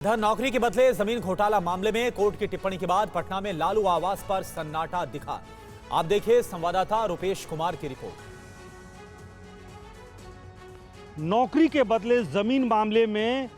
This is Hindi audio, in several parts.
इधर नौकरी के बदले जमीन घोटाला मामले में कोर्ट की टिप्पणी के बाद पटना में लालू आवास पर सन्नाटा दिखा। आप देखिए संवाददाता रुपेश कुमार की रिपोर्ट। नौकरी के बदले जमीन मामले में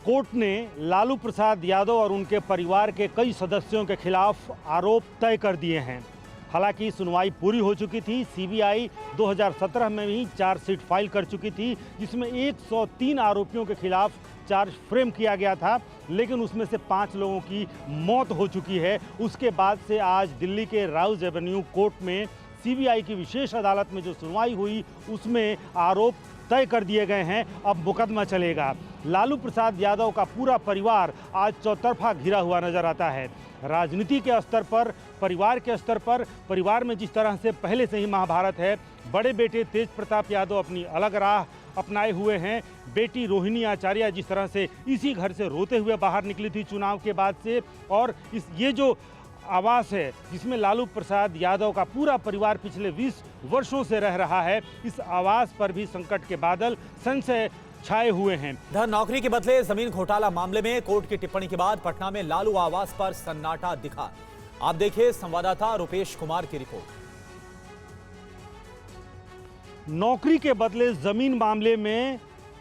कोर्ट ने लालू प्रसाद यादव और उनके परिवार के कई सदस्यों के खिलाफ आरोप तय कर दिए हैं। हालांकि सुनवाई पूरी हो चुकी थी। सीबीआई 2017 में ही चार्जशीट फाइल कर चुकी थी, जिसमें 103 आरोपियों के खिलाफ चार्ज फ्रेम किया गया था, लेकिन उसमें से 5 लोगों की मौत हो चुकी है। उसके बाद से आज दिल्ली के राउज एवेन्यू कोर्ट में सीबीआई की विशेष अदालत में जो सुनवाई हुई, उसमें आरोप तय कर दिए गए हैं। अब मुकदमा चलेगा। लालू प्रसाद यादव का पूरा परिवार आज चौतरफा घिरा हुआ नजर आता है। राजनीति के स्तर पर, परिवार के स्तर पर, परिवार में जिस तरह से पहले से ही महाभारत है। बड़े बेटे तेज प्रताप यादव अपनी अलग राह अपनाए हुए हैं। बेटी रोहिणी आचार्य जिस तरह से इसी घर से रोते हुए बाहर निकली थी चुनाव के बाद से, और ये जो आवास है जिसमें लालू प्रसाद यादव का पूरा परिवार पिछले 20 वर्षों से रह रहा है, इस आवास पर भी संकट के बादल संशय छाए हुए हैं। इधर नौकरी के बदले जमीन घोटाला मामले में कोर्ट की टिप्पणी के बाद पटना में लालू आवास पर सन्नाटा दिखा। आप देखिए संवाददाता रुपेश कुमार की रिपोर्ट। नौकरी के बदले जमीन मामले में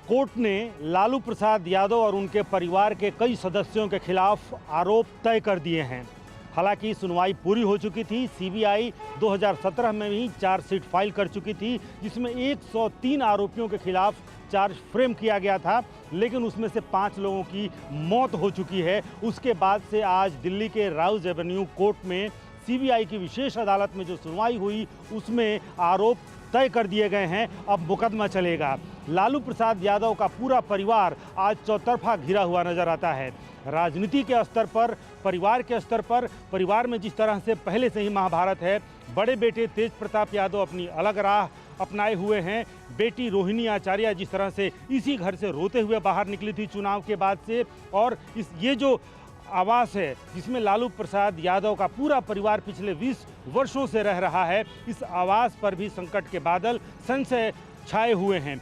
कोर्ट ने लालू प्रसाद यादव और उनके परिवार के कई सदस्यों के खिलाफ आरोप तय कर दिए हैं। हालांकि सुनवाई पूरी हो चुकी थी। सीबीआई 2017 में ही चार्जशीट फाइल कर चुकी थी, जिसमें 103 आरोपियों के खिलाफ चार्ज फ्रेम किया गया था, लेकिन उसमें से 5 लोगों की मौत हो चुकी है। उसके बाद से आज दिल्ली के राउज एवेन्यू कोर्ट में सीबीआई की विशेष अदालत में जो सुनवाई हुई, उसमें आरोप तय कर दिए गए हैं। अब मुकदमा चलेगा। लालू प्रसाद यादव का पूरा परिवार आज चौतरफा घिरा हुआ नजर आता है। राजनीति के स्तर पर, परिवार के स्तर पर, परिवार में जिस तरह से पहले से ही महाभारत है। बड़े बेटे तेज प्रताप यादव अपनी अलग राह अपनाए हुए हैं। बेटी रोहिणी आचार्य जिस तरह से इसी घर से रोते हुए बाहर निकली थी चुनाव के बाद से, और ये जो आवास है जिसमें लालू प्रसाद यादव का पूरा परिवार पिछले 20 वर्षों से रह रहा है, इस आवास पर भी संकट के बादल संशय छाए हुए हैं।